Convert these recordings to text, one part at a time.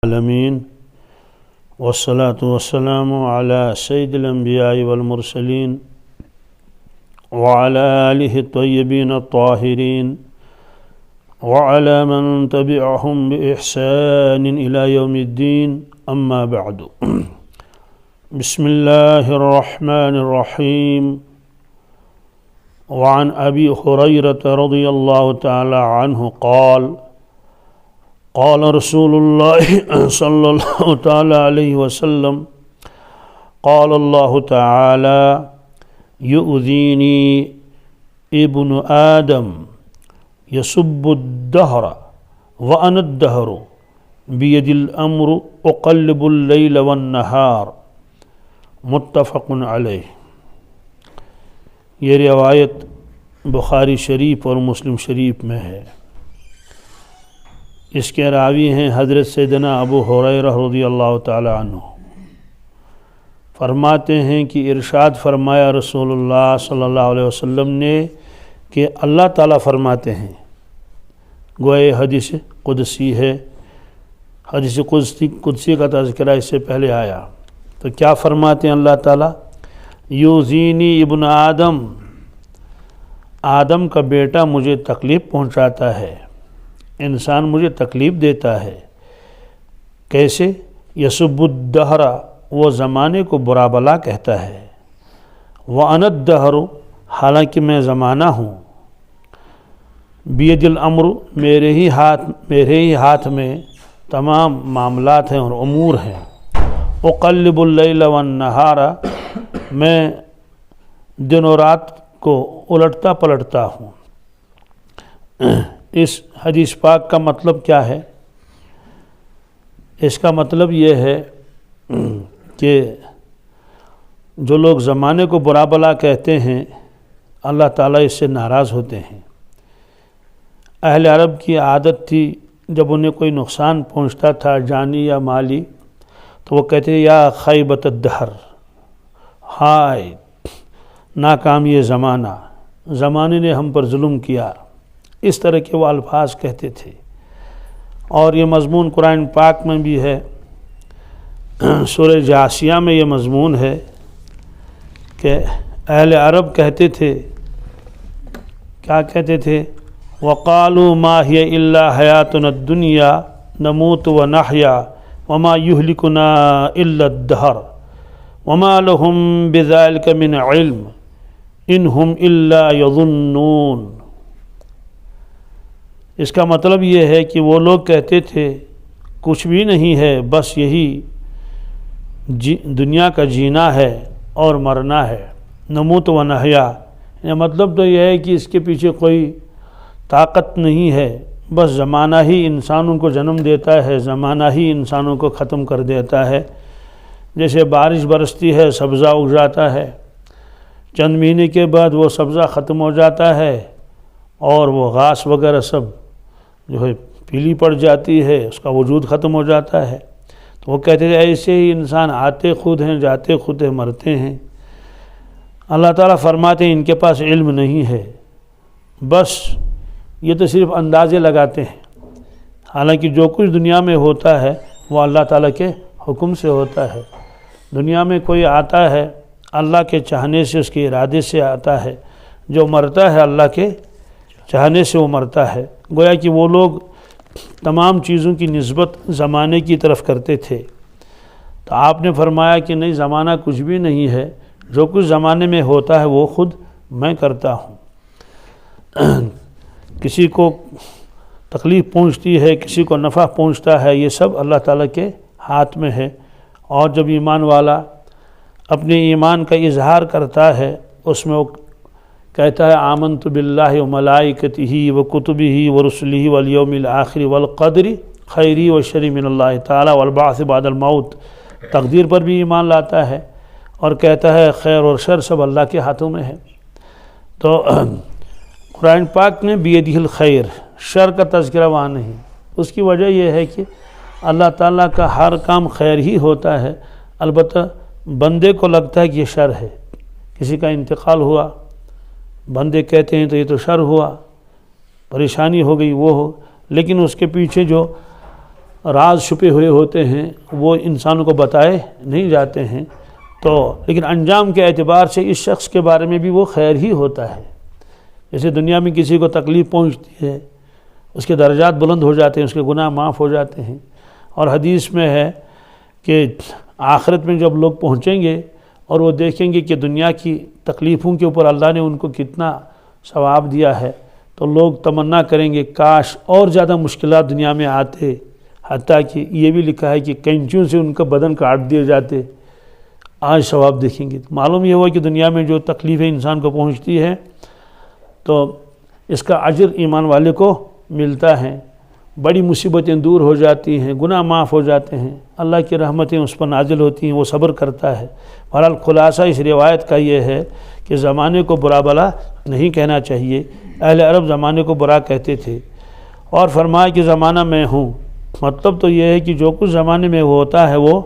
العالمین والصلاة والسلام على سید الانبیاء والمرسلین وعلى آلہ الطیبین الطاہرین وعلى من تبعهم بإحسان إلى يوم الدین اما بعد بسم اللہ الرحمن الرحیم وعن ابی ہریرہ رضی اللہ تعالی عنہ قال رسول اللہ صلی اللہ تعالی علیہ وسلم قال اللہ تعالی یؤذینی ابن آدم یسب الدہر وانا الدہر بید الامر اقلب اللیل والنہار متفق علیہ۔ یہ روایت بخاری شریف اور مسلم شریف میں ہے۔ اس کے راوی ہیں حضرت سیدنا ابو ہریرہ رضی اللہ تعالی عنہ۔ فرماتے ہیں کہ ارشاد فرمایا رسول اللہ صلی اللہ علیہ وسلم نے کہ اللہ تعالیٰ فرماتے ہیں، گوئے حدیث قدسی ہے، حدیث قدسی کا تذکرہ اس سے پہلے آیا، تو کیا فرماتے ہیں اللہ تعالیٰ؟ یؤذینی ابن آدم، آدم کا بیٹا مجھے تکلیف پہنچاتا ہے، انسان مجھے تکلیف دیتا ہے۔ کیسے؟ یسب الدہر، وہ زمانے کو برا بلا کہتا ہے، وانا الدہر، حالانکہ میں زمانہ ہوں، بید الامر، میرے ہی ہاتھ میں تمام معاملات ہیں اور امور ہیں۔ اقلب اللیل والنہار، میں دن و رات کو الٹتا پلٹتا ہوں۔ اس حدیث پاک کا مطلب کیا ہے؟ اس کا مطلب یہ ہے کہ جو لوگ زمانے کو برا بلا کہتے ہیں، اللہ تعالیٰ اس سے ناراض ہوتے ہیں۔ اہل عرب کی عادت تھی، جب انہیں کوئی نقصان پہنچتا تھا جانی یا مالی، تو وہ کہتے یا خیبت الدہر، ہائے ناکام یہ زمانہ، زمانے نے ہم پر ظلم کیا، اس طرح کے وہ الفاظ کہتے تھے۔ اور یہ مضمون قرآن پاک میں بھی ہے، سورہ جاسیہ میں یہ مضمون ہے کہ اہل عرب کہتے تھے، کیا کہتے تھے؟ وَقَالُوا مَا هِيَ إِلَّا حَيَاتُنَا الدُّنْيَا نَمُوتُ وَنَحْيَا وَمَا يُهْلِكُنَا إِلَّا الدَّهْرُ وَمَا لَهُمْ بِذَلِكَ مِنْ عِلْمٍ إِنْ هُمْ إِلَّا يَظُنُّونَ۔ اس کا مطلب یہ ہے کہ وہ لوگ کہتے تھے کچھ بھی نہیں ہے، بس یہی دنیا کا جینا ہے اور مرنا ہے۔ نموت و نحیا، یہ مطلب تو یہ ہے کہ اس کے پیچھے کوئی طاقت نہیں ہے، بس زمانہ ہی انسانوں کو جنم دیتا ہے، زمانہ ہی انسانوں کو ختم کر دیتا ہے۔ جیسے بارش برستی ہے، سبزہ اگ جاتا ہے، چند مہینے کے بعد وہ سبزہ ختم ہو جاتا ہے اور وہ گھاس وغیرہ سب جو ہے پیلی پڑ جاتی ہے، اس کا وجود ختم ہو جاتا ہے۔ تو وہ کہتے ہیں ایسے ہی انسان آتے خود ہیں، جاتے خود ہیں، مرتے ہیں۔ اللہ تعالیٰ فرماتے ہیں ان کے پاس علم نہیں ہے، بس یہ تو صرف اندازے لگاتے ہیں، حالانکہ جو کچھ دنیا میں ہوتا ہے وہ اللہ تعالیٰ کے حکم سے ہوتا ہے۔ دنیا میں کوئی آتا ہے اللہ کے چاہنے سے، اس کے ارادے سے آتا ہے، جو مرتا ہے اللہ کے چاہنے سے وہ مرتا ہے۔ گویا کہ وہ لوگ تمام چیزوں کی نسبت زمانے کی طرف کرتے تھے، تو آپ نے فرمایا کہ نہیں، زمانہ کچھ بھی نہیں ہے، جو کچھ زمانے میں ہوتا ہے وہ خود میں کرتا ہوں۔ کسی کو تکلیف پہنچتی ہے، کسی کو نفع پہنچتا ہے، یہ سب اللہ تعالیٰ کے ہاتھ میں ہے۔ اور جب ایمان والا اپنے ایمان کا اظہار کرتا ہے، اس میں وہ کہتا ہے آمنت باللہ وملائکتہ وکتبہ ورسلہ والیوم الآخر والقدر خیری وشری من اللہ تعالی والبعث بعد الموت، تقدیر پر بھی ایمان لاتا ہے اور کہتا ہے خیر اور شر سب اللہ کے ہاتھوں میں ہے۔ تو قرآن پاک نے بیدہ الخیر، شر کا تذکرہ وہاں نہیں۔ اس کی وجہ یہ ہے کہ اللہ تعالیٰ کا ہر کام خیر ہی ہوتا ہے، البتہ بندے کو لگتا ہے کہ یہ شر ہے۔ کسی کا انتقال ہوا، بندے کہتے ہیں تو یہ تو شر ہوا، پریشانی ہو گئی، وہ ہو، لیکن اس کے پیچھے جو راز چھپے ہوئے ہوتے ہیں وہ انسانوں کو بتائے نہیں جاتے ہیں، تو لیکن انجام کے اعتبار سے اس شخص کے بارے میں بھی وہ خیر ہی ہوتا ہے۔ جیسے دنیا میں کسی کو تکلیف پہنچتی ہے، اس کے درجات بلند ہو جاتے ہیں، اس کے گناہ معاف ہو جاتے ہیں، اور حدیث میں ہے کہ آخرت میں جب لوگ پہنچیں گے اور وہ دیکھیں گے کہ دنیا کی تکلیفوں کے اوپر اللہ نے ان کو کتنا ثواب دیا ہے، تو لوگ تمنا کریں گے کاش اور زیادہ مشکلات دنیا میں آتے، حتیٰ کہ یہ بھی لکھا ہے کہ کینچیوں سے ان کا بدن کاٹ دیے جاتے، آج ثواب دیکھیں گے۔ معلوم یہ ہوا کہ دنیا میں جو تکلیفیں انسان کو پہنچتی ہے تو اس کا اجر ایمان والے کو ملتا ہے، بڑی مصیبتیں دور ہو جاتی ہیں، گناہ معاف ہو جاتے ہیں، اللہ کی رحمتیں اس پر نازل ہوتی ہیں، وہ صبر کرتا ہے۔ بہرحال خلاصہ اس روایت کا یہ ہے کہ زمانے کو برا بلا نہیں کہنا چاہیے۔ اہل عرب زمانے کو برا کہتے تھے، اور فرمایا کہ زمانہ میں ہوں، مطلب تو یہ ہے کہ جو کچھ زمانے میں ہوتا ہے وہ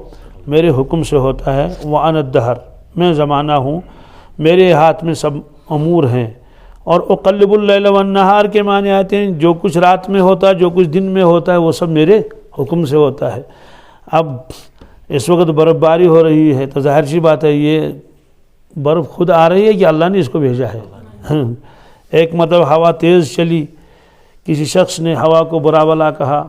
میرے حکم سے ہوتا ہے۔ وَأَنَا الدَّهْرُ، میں زمانہ ہوں، میرے ہاتھ میں سب امور ہیں۔ اور اقلب اللیل والنہار کے معنی آتے ہیں جو کچھ رات میں ہوتا ہے، جو کچھ دن میں ہوتا ہے، وہ سب میرے حکم سے ہوتا ہے۔ اب اس وقت برف باری ہو رہی ہے تو ظاہر سی بات ہے یہ برف خود آ رہی ہے کہ اللہ نے اس کو بھیجا ہے۔ ایک مطلب ہوا تیز چلی، کسی شخص نے ہوا کو برا بلا کہا،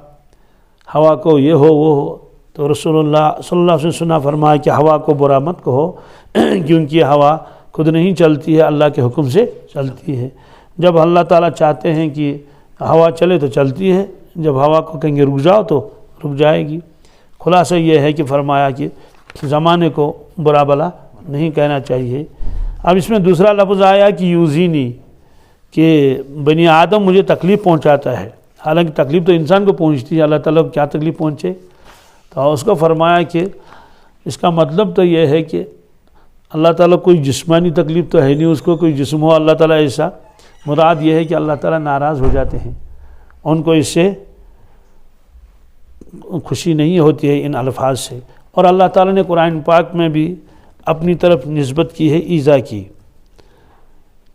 ہوا کو یہ ہو وہ ہو، تو رسول اللہ صلی اللہ علیہ وسلم سنا فرمایا کہ ہوا کو برا مت کہو، کیونکہ ہوا خود نہیں چلتی ہے، اللہ کے حکم سے چلتی ہے۔ جب اللہ تعالیٰ چاہتے ہیں کہ ہوا چلے تو چلتی ہے، جب ہوا کو کہیں گے رک جاؤ تو رک جائے گی۔ خلاصہ یہ ہے کہ فرمایا کہ زمانے کو برا بلا نہیں کہنا چاہیے۔ اب اس میں دوسرا لفظ آیا کہ یوزینی، کہ بنی آدم مجھے تکلیف پہنچاتا ہے، حالانکہ تکلیف تو انسان کو پہنچتی ہے، اللہ تعالیٰ کو کیا تکلیف پہنچے؟ تو اس کو فرمایا کہ اس کا مطلب تو یہ ہے کہ اللہ تعالیٰ کوئی جسمانی تکلیف تو ہے نہیں، اس کو کوئی جسم ہو اللہ تعالیٰ ایسا، مراد یہ ہے کہ اللہ تعالیٰ ناراض ہو جاتے ہیں، ان کو اس سے خوشی نہیں ہوتی ہے ان الفاظ سے۔ اور اللہ تعالیٰ نے قرآن پاک میں بھی اپنی طرف نسبت کی ہے ایذا کی۔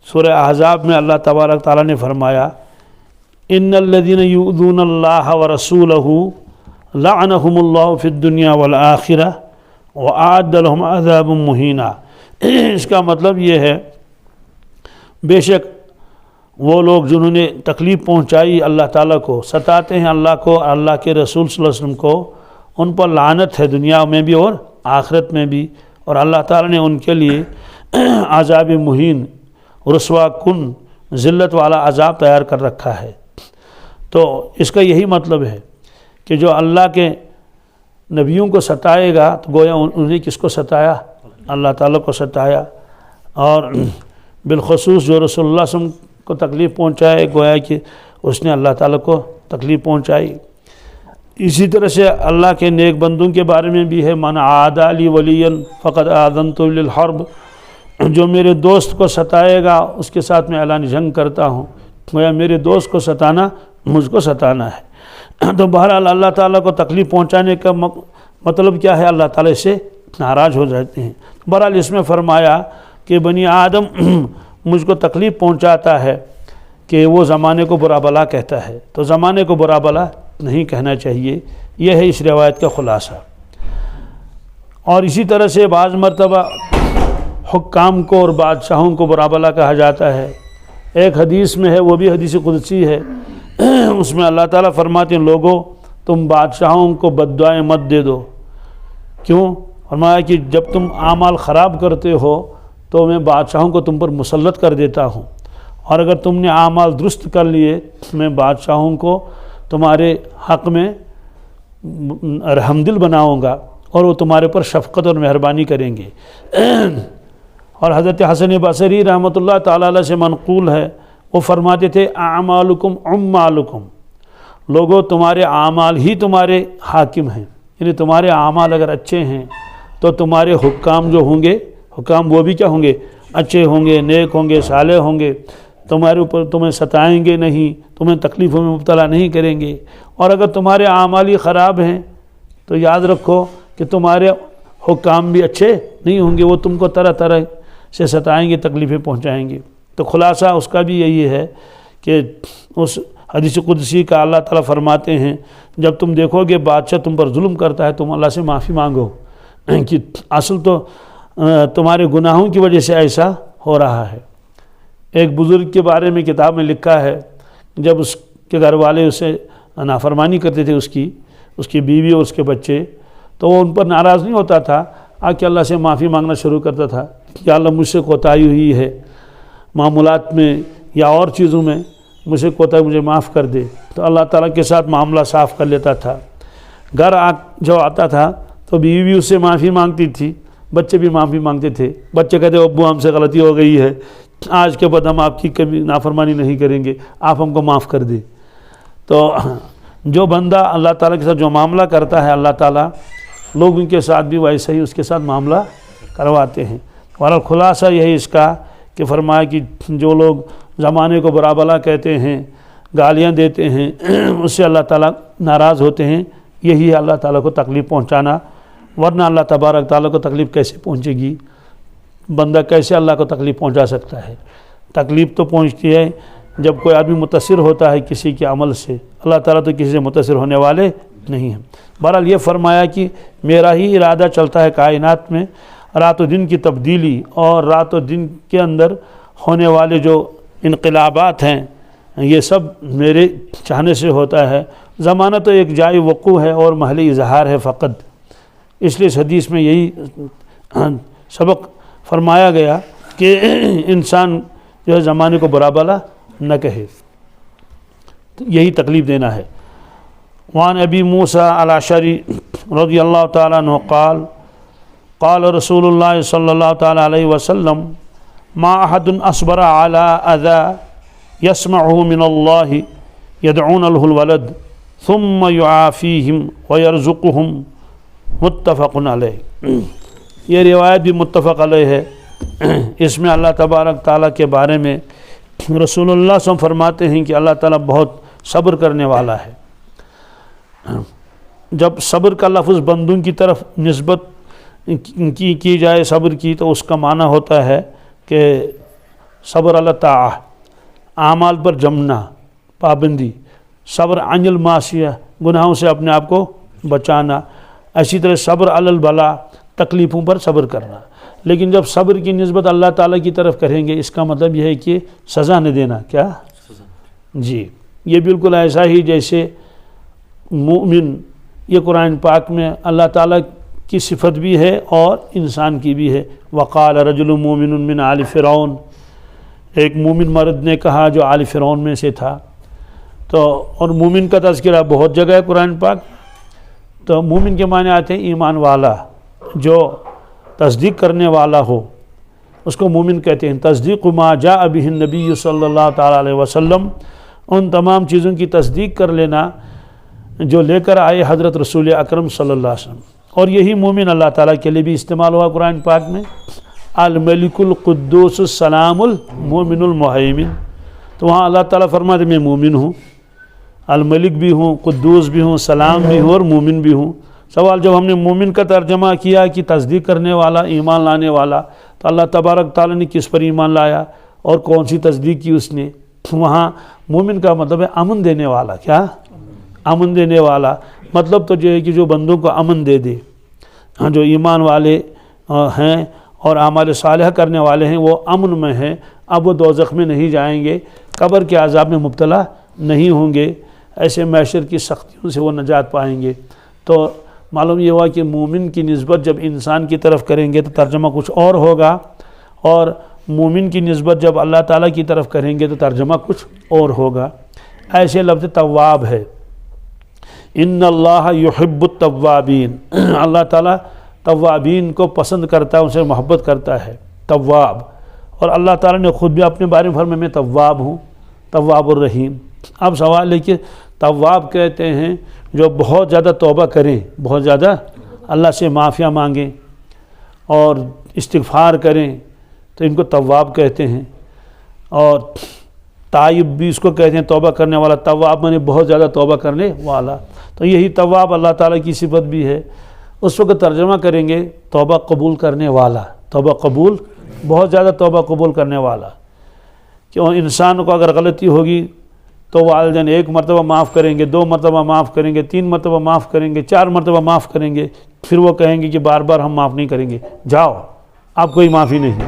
سورہ احزاب میں اللہ تبارک تعالیٰ نے فرمایا ان الذین یؤذون اللہ ورسولہ لعنہم اللہ فی الدنیا والآخرہ وأعد لهم عذابا مہینا۔ اس کا مطلب یہ ہے بے شک وہ لوگ جنہوں نے تکلیف پہنچائی اللہ تعالیٰ کو، ستاتے ہیں اللہ کو، اللہ کے رسول صلی اللہ علیہ وسلم کو، ان پر لعنت ہے دنیا میں بھی اور آخرت میں بھی، اور اللہ تعالیٰ نے ان کے لیے عذاب مہین، رسوا کن، ذلت والا عذاب تیار کر رکھا ہے۔ تو اس کا یہی مطلب ہے کہ جو اللہ کے نبیوں کو ستائے گا تو گویا انہیں کس کو ستایا؟ اللہ تعالیٰ کو ستایا، اور بالخصوص جو رسول اللہ صلی اللہ علیہ وسلم کو تکلیف پہنچائے گویا کہ اس نے اللہ تعالیٰ کو تکلیف پہنچائی۔ اسی طرح سے اللہ کے نیک بندوں کے بارے میں بھی ہے من عادی لی ولیا فقد آذنتہ بالحرب، جو میرے دوست کو ستائے گا اس کے ساتھ میں اعلان جنگ کرتا ہوں، گویا میرے دوست کو ستانا مجھ کو ستانا ہے۔ تو بہرحال اللہ تعالیٰ کو تکلیف پہنچانے کا مطلب کیا ہے؟ اللہ تعالیٰ سے ناراض ہو جاتے ہیں۔ بہرحال اس میں فرمایا کہ بنی آدم مجھ کو تکلیف پہنچاتا ہے کہ وہ زمانے کو برا بلا کہتا ہے، تو زمانے کو برا بلا نہیں کہنا چاہیے، یہ ہے اس روایت کا خلاصہ۔ اور اسی طرح سے بعض مرتبہ حکام کو اور بادشاہوں کو برا بلا کہا جاتا ہے۔ ایک حدیث میں ہے، وہ بھی حدیث قدسی ہے، اس میں اللہ تعالیٰ فرماتے ہیں لوگوں تم بادشاہوں کو بد دعائیں مت دے دو۔ کیوں؟ فرمایا کہ جب تم اعمال خراب کرتے ہو تو میں بادشاہوں کو تم پر مسلط کر دیتا ہوں، اور اگر تم نے اعمال درست کر لیے میں بادشاہوں کو تمہارے حق میں رحم دل بناؤں گا اور وہ تمہارے پر شفقت اور مہربانی کریں گے۔ اور حضرت حسن بصری رحمۃ اللہ تعالیٰ علیہ سے منقول ہے، وہ فرماتے تھے اعمالکم عمالکم، لوگوں تمہارے اعمال ہی تمہارے حاکم ہیں، یعنی تمہارے اعمال اگر اچھے ہیں تو تمہارے حکام جو ہوں گے، حکام وہ بھی کیا ہوں گے؟ اچھے ہوں گے، نیک ہوں گے، صالح ہوں گے، تمہارے اوپر تمہیں ستائیں گے نہیں، تمہیں تکلیفوں میں مبتلا نہیں کریں گے۔ اور اگر تمہارے اعمال ہی خراب ہیں تو یاد رکھو کہ تمہارے حکام بھی اچھے نہیں ہوں گے، وہ تم کو طرح طرح سے ستائیں گے، تکلیفیں پہنچائیں گے۔ تو خلاصہ اس کا بھی یہی ہے کہ اس حدیث قدسی کا اللہ تعالیٰ فرماتے ہیں جب تم دیکھو گے بادشاہ تم پر ظلم کرتا ہے تم اللہ سے معافی مانگو کہ اصل تو تمہارے گناہوں کی وجہ سے ایسا ہو رہا ہے۔ ایک بزرگ کے بارے میں کتاب میں لکھا ہے جب اس کے گھر والے اسے نافرمانی کرتے تھے، اس کی بیوی اور اس کے بچے، تو وہ ان پر ناراض نہیں ہوتا تھا، آ کے اللہ سے معافی مانگنا شروع کرتا تھا کہ اللہ مجھ سے کوتاہی ہوئی ہے معاملات میں یا اور چیزوں میں، مجھ سے کوتاہی مجھے معاف کر دے، تو اللہ تعالیٰ کے ساتھ معاملہ صاف کر لیتا تھا۔ گھر جو آتا تھا تو بیوی بھی اس سے معافی مانگتی تھی، بچے بھی معافی مانگتے تھے، بچے کہتے ابو ہم سے غلطی ہو گئی ہے، آج کے بعد ہم آپ کی کبھی نافرمانی نہیں کریں گے، آپ ہم کو معاف کر دیں۔ تو جو بندہ اللہ تعالیٰ کے ساتھ جو معاملہ کرتا ہے اللہ تعالیٰ لوگوں کے ساتھ بھی ویسا ہی اس کے ساتھ معاملہ کرواتے ہیں۔ اور خلاصہ یہی اس کا کہ فرمایا کہ جو لوگ زمانے کو برا بلا کہتے ہیں، گالیاں دیتے ہیں، اس سے اللہ تعالیٰ ناراض ہوتے ہیں، یہی ہے اللہ تعالیٰ کو تکلیف پہنچانا، ورنہ اللہ تبارک تعالیٰ کو تکلیف کیسے پہنچے گی؟ بندہ کیسے اللہ کو تکلیف پہنچا سکتا ہے؟ تکلیف تو پہنچتی ہے جب کوئی آدمی متاثر ہوتا ہے کسی کے عمل سے، اللہ تعالیٰ تو کسی سے متاثر ہونے والے نہیں ہیں۔ بہرحال یہ فرمایا کہ میرا ہی ارادہ چلتا ہے کائنات میں، رات و دن کی تبدیلی اور رات و دن کے اندر ہونے والے جو انقلابات ہیں یہ سب میرے چاہنے سے ہوتا ہے۔ زمانہ تو ایک جائے وقوع ہے اور محل اظہار ہے فقط، اس لیے اس حدیث میں یہی سبق فرمایا گیا کہ انسان جو ہے زمانے کو برا بلا نہ کہے، یہی تکلیف دینا ہے۔ وعن ابی موسیٰ الاشعری رضی اللہ تعالیٰ عنہ قال قال رسول اللہ صلی اللہ تعالیٰ علیہ وسلم ما احد اصبر على اذى يسمعه من اللہ يدعون له الولد ثم يعافيهم ويرزقهم متفق علیہ۔ یہ روایت بھی متفق علیہ ہے۔ اس میں اللہ تبارک تعالیٰ کے بارے میں رسول اللہ صلی اللہ علیہ وسلم فرماتے ہیں کہ اللہ تعالیٰ بہت صبر کرنے والا ہے۔ جب صبر کا لفظ بندوں کی طرف نسبت کی جائے صبر کی تو اس کا معنی ہوتا ہے کہ صبر علی طاعہ، اعمال پر جمنا، پابندی، صبر عن المعصیہ، گناہوں سے اپنے آپ کو بچانا، اسی طرح صبر علی البلاء، تکلیفوں پر صبر کرنا۔ لیکن جب صبر کی نسبت اللہ تعالیٰ کی طرف کریں گے اس کا مطلب یہ ہے کہ سزا نہ دینا، کیا جی یہ بالکل ایسا ہی جیسے مومن، یہ قرآن پاک میں اللہ تعالیٰ کی صفت بھی ہے اور انسان کی بھی ہے۔ وقال رجل مومن من آل فرعون، ایک مومن مرد نے کہا جو آل فرعون میں سے تھا۔ تو اور مومن کا تذکرہ بہت جگہ ہے قرآن پاک، تو مومن کے معنی آتے ہیں ایمان والا، جو تصدیق کرنے والا ہو اس کو مومن کہتے ہیں۔ تصدیق ما جاء بہ النبی صلی اللہ تعالیٰ علیہ وسلم، ان تمام چیزوں کی تصدیق کر لینا جو لے کر آئے حضرت رسول اکرم صلی اللہ علیہ وسلم، اور یہی مومن اللہ تعالیٰ کے لیے بھی استعمال ہوا قرآن پاک میں، الملک القدوس السلام المومن المہیمن۔ تو وہاں اللہ تعالیٰ فرماتے میں مومن ہوں، الملک بھی ہوں، قدوس بھی ہوں، سلام بھی ہوں اور مومن بھی ہوں۔ سوال جب ہم نے مومن کا ترجمہ کیا کہ تصدیق کرنے والا، ایمان لانے والا، تو اللہ تبارک تعالیٰ نے کس پر ایمان لایا اور کون سی تصدیق کی اس نے؟ وہاں مومن کا مطلب ہے امن دینے والا، کیا امن دینے والا، مطلب تو جو ہے کہ جو بندوں کو امن دے دے، جو ایمان والے ہیں اور اعمال صالحہ کرنے والے ہیں وہ امن میں ہیں، اب وہ دوزخ میں نہیں جائیں گے، قبر کے عذاب میں مبتلا نہیں ہوں گے، ایسے معاشر کی سختیوں سے وہ نجات پائیں گے۔ تو معلوم یہ ہوا کہ مومن کی نسبت جب انسان کی طرف کریں گے تو ترجمہ کچھ اور ہوگا، اور مومن کی نسبت جب اللہ تعالیٰ کی طرف کریں گے تو ترجمہ کچھ اور ہوگا۔ ایسے لفظ تواب ہے، ان اللہ یحب التوابین، اللہ تعالیٰ توابین کو پسند کرتا ہے، اسے محبت کرتا ہے، تواب۔ اور اللہ تعالیٰ نے خود بھی اپنے بارے میں فرمایا میں تواب ہوں، تواب الرحیم۔ اب سوال ہے کہ تواب کہتے ہیں جو بہت زیادہ توبہ کریں، بہت زیادہ اللہ سے معافیاں مانگیں اور استغفار کریں تو ان کو تواب کہتے ہیں، اور تائب بھی اس کو کہتے ہیں توبہ کرنے والا، تواب میں بہت زیادہ توبہ کرنے والا۔ تو یہی تواب اللہ تعالیٰ کی صفت بھی ہے۔ اس وقت ترجمہ کریں گے توبہ قبول کرنے والا، توبہ قبول، بہت زیادہ توبہ قبول کرنے والا۔ کہ انسان کو اگر غلطی ہوگی تو والدین 1 مرتبہ معاف کریں گے، 2 مرتبہ معاف کریں گے، 3 مرتبہ معاف کریں گے، 4 مرتبہ معاف کریں گے، پھر وہ کہیں گے کہ بار بار ہم معاف نہیں کریں گے، جاؤ اب کوئی معافی نہیں۔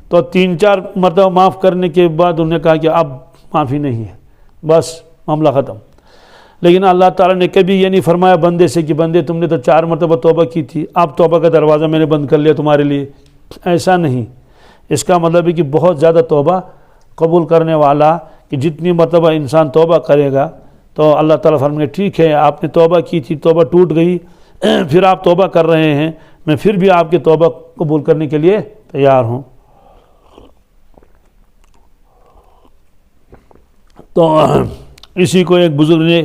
تو 3-4 مرتبہ معاف کرنے کے بعد انہوں نے کہا کہ اب معافی نہیں ہے، بس معاملہ ختم۔ لیکن اللہ تعالیٰ نے کبھی یہ نہیں فرمایا بندے سے کہ بندے تم نے تو 4 مرتبہ توبہ کی تھی، اب توبہ کا دروازہ میں نے بند کر لیا تمہارے لیے، ایسا نہیں۔ اس کا مطلب ہے کہ بہت زیادہ توبہ قبول کرنے والا، کہ جتنی مرتبہ انسان توبہ کرے گا تو اللہ تعالیٰ فرمائے ٹھیک ہے آپ نے توبہ کی تھی، توبہ ٹوٹ گئی، پھر آپ توبہ کر رہے ہیں، میں پھر بھی آپ کی توبہ قبول کرنے کے لیے تیار ہوں۔ تو اسی کو ایک بزرگ نے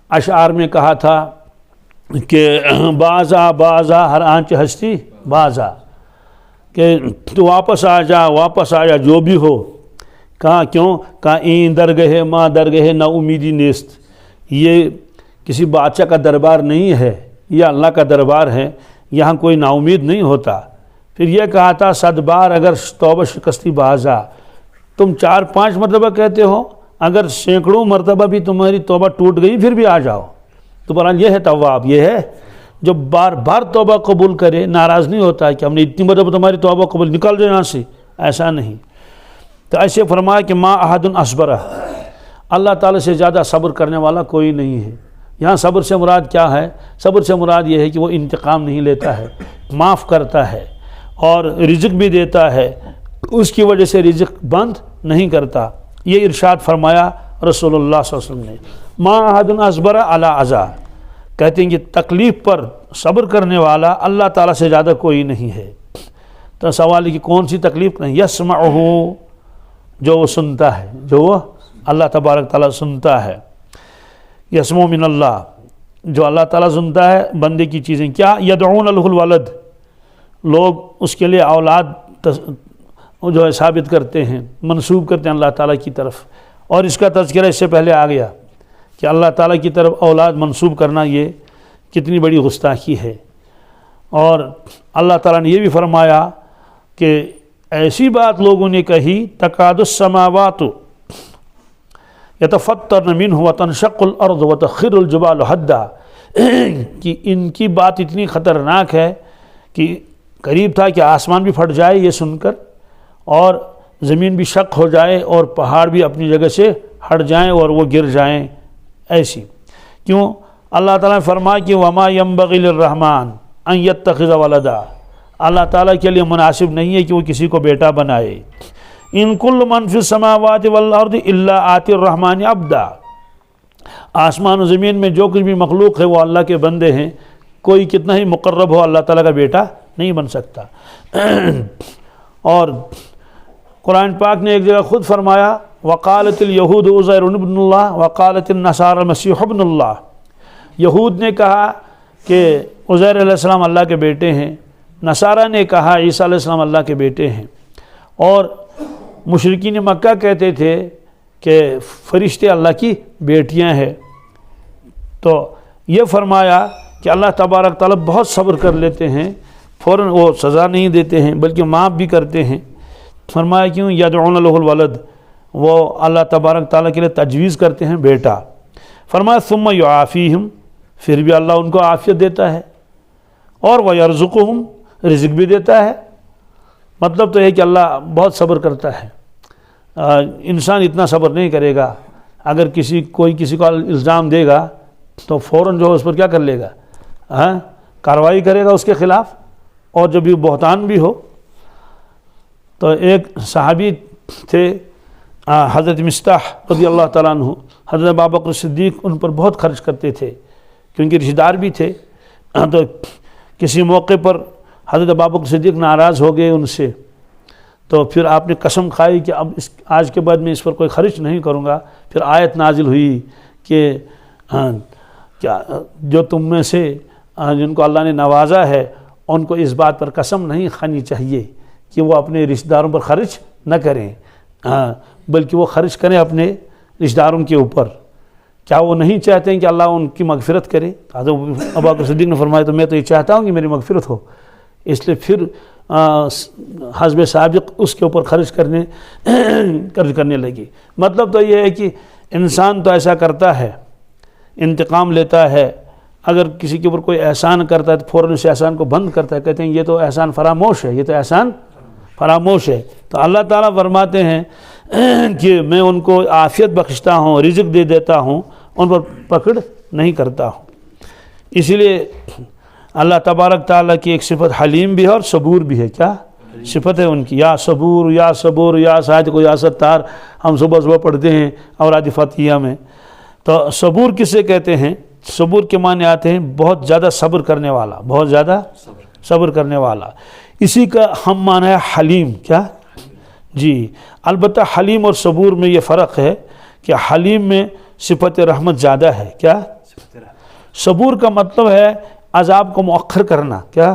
اشعار میں کہا تھا کہ بازا بازا ہر آنچ ہستی بازا، کہ تو واپس آ جا جو بھی ہو۔ کہاں کیوں؟ کہاں این درگہ ماں درگہ نا امیدی نیست، یہ کسی بادشاہ کا دربار نہیں ہے، یہ اللہ کا دربار ہے، یہاں کوئی نا امید نہیں ہوتا۔ پھر یہ کہا تھا 100 بار اگر توبہ شکستی بازا، تم 4-5 مرتبہ کہتے ہو، اگر سینکڑوں مرتبہ بھی تمہاری توبہ ٹوٹ گئی پھر بھی آ جاؤ۔ تو برحال یہ ہے تواب، یہ ہے جو بار بار توبہ قبول کرے، ناراض نہیں ہوتا ہے کہ ہم نے اتنی مرتبہ تمہاری توبہ قبول، نکل جائے یہاں سے، ایسا نہیں۔ تو ایسے فرمایا کہ ما احد اصبر، اللہ تعالیٰ سے زیادہ صبر کرنے والا کوئی نہیں ہے۔ یہاں صبر سے مراد کیا ہے؟ صبر سے مراد یہ ہے کہ وہ انتقام نہیں لیتا ہے، معاف کرتا ہے اور رزق بھی دیتا ہے، اس کی وجہ سے رزق بند نہیں کرتا۔ یہ ارشاد فرمایا رسول اللہ صلی اللہ علیہ وسلم نے، ما احد اصبر علی اذی، کہتے ہیں کہ تکلیف پر صبر کرنے والا اللہ تعالیٰ سے زیادہ کوئی نہیں ہے۔ تو سوال ہے کہ کون سی تکلیف؟ نہیں، یسمعہ، جو وہ سنتا ہے، جو وہ اللہ تبارک تعالیٰ سنتا ہے، یسمع من اللہ، جو اللہ تعالیٰ سنتا ہے بندے کی چیزیں۔ کیا؟ یدعون له الولد، لوگ اس کے لیے اولاد جو ہے ثابت کرتے ہیں، منسوب کرتے ہیں اللہ تعالیٰ کی طرف، اور اس کا تذکرہ اس سے پہلے آ گیا کہ اللہ تعالیٰ کی طرف اولاد منسوب کرنا یہ کتنی بڑی گستاخی ہے۔ اور اللہ تعالیٰ نے یہ بھی فرمایا کہ ایسی بات لوگوں نے کہی تکاد السماوات یتفطرن منہ وتنشق الارض وتخر الجبال حدا، کہ ان کی بات اتنی خطرناک ہے کہ قریب تھا کہ آسمان بھی پھٹ جائے یہ سن کر، اور زمین بھی شق ہو جائے، اور پہاڑ بھی اپنی جگہ سے ہٹ جائیں اور وہ گر جائیں، ایسی۔ کیوں؟ اللہ تعالیٰ نے فرمایا کہ وما ينبغي للرحمن ان يتخذ ولدا، اللہ تعالیٰ کے لیے مناسب نہیں ہے کہ وہ کسی کو بیٹا بنائے۔ ان کل من فی السماوات والارض الا آتی الرحمن عبدا، آسمان و زمین میں جو کچھ بھی مخلوق ہے وہ اللہ کے بندے ہیں، کوئی کتنا ہی مقرب ہو اللہ تعالیٰ کا بیٹا نہیں بن سکتا۔ اور قرآن پاک نے ایک جگہ خود فرمایا وقالت الیہود عزیر ابن اللہ وقالت النصارى المسیح ابن اللہ، یہود نے کہا کہ عزیر علیہ السلام اللہ کے بیٹے ہیں، نصارہ نے کہا عیسیٰ علیہ السلام اللہ کے بیٹے ہیں، اور مشرکین مکہ کہتے تھے کہ فرشتے اللہ کی بیٹیاں ہیں۔ تو یہ فرمایا کہ اللہ تبارک تعالیٰ بہت صبر کر لیتے ہیں، فوراً وہ سزا نہیں دیتے ہیں بلکہ معاف بھی کرتے ہیں۔ فرمایا کیوں؟ یدعون له الولد، وہ اللہ تبارک تعالیٰ کے لیے تجویز کرتے ہیں بیٹا۔ فرمایا ثم یعافیہم، پھر بھی اللہ ان کو عافیت دیتا ہے، اور ویرزقہم، رزق بھی دیتا ہے۔ مطلب تو ہے کہ اللہ بہت صبر کرتا ہے، انسان اتنا صبر نہیں کرے گا۔ اگر کوئی کسی کو الزام دے گا تو فوراً جو ہے اس پر کیا کر لے گا؟ کارروائی کرے گا اس کے خلاف، اور جب یہ بہتان بھی ہو۔ تو ایک صحابی تھے حضرت مصطح رضی اللہ تعالیٰ عنہ، حضرت ابوبکر صدیق ان پر بہت خرچ کرتے تھے کیونکہ رشتہ دار بھی تھے۔ تو کسی موقع پر حضرت ابوبکر صدیق ناراض ہو گئے ان سے، تو پھر آپ نے قسم کھائی کہ اب آج کے بعد میں اس پر کوئی خرچ نہیں کروں گا۔ پھر آیت نازل ہوئی کہ کیا جو تم میں سے جن کو اللہ نے نوازا ہے ان کو اس بات پر قسم نہیں کھانی چاہیے کہ وہ اپنے رشتہ داروں پر خرچ نہ کریں، بلکہ وہ خرچ کریں اپنے رشتہ داروں کے اوپر۔ کیا وہ نہیں چاہتے ہیں کہ اللہ ان کی مغفرت کرے؟ حضرت ابوبکر صدیق نے فرمایا تو میں تو یہ چاہتا ہوں کہ میری مغفرت ہو، اس لیے پھر حسب سابق اس کے اوپر خرچ کرنے لگی۔ مطلب تو یہ ہے کہ انسان تو ایسا کرتا ہے، انتقام لیتا ہے، اگر کسی کے اوپر کوئی احسان کرتا ہے تو فوراً اس احسان کو بند کرتا ہے، کہتے ہیں یہ تو احسان فراموش ہے، یہ تو احسان فراموش ہے۔ تو اللہ تعالیٰ فرماتے ہیں کہ میں ان کو عافیت بخشتا ہوں، رزق دے دیتا ہوں، ان پر پکڑ نہیں کرتا ہوں۔ اسی لیے اللہ تبارک تعالیٰ کی ایک صفت حلیم بھی ہے اور صبور بھی ہے۔ کیا صفت ہے ان کی؟ یا صبور یا صبور یا صادق یا ستار، ہم صبح صبح پڑھتے ہیں اوراد فتحیہ میں۔ تو صبور کسے کہتے ہیں؟ صبور کے معنی آتے ہیں بہت زیادہ صبر کرنے والا، بہت زیادہ صبر کرنے والا۔ اسی کا ہم معنی ہے حلیم۔ کیا جی، البتہ حلیم اور صبور میں یہ فرق ہے کہ حلیم میں صفت رحمت زیادہ ہے۔ کیا؟ صبور کا مطلب ہے عذاب کو مؤخر کرنا۔ کیا؟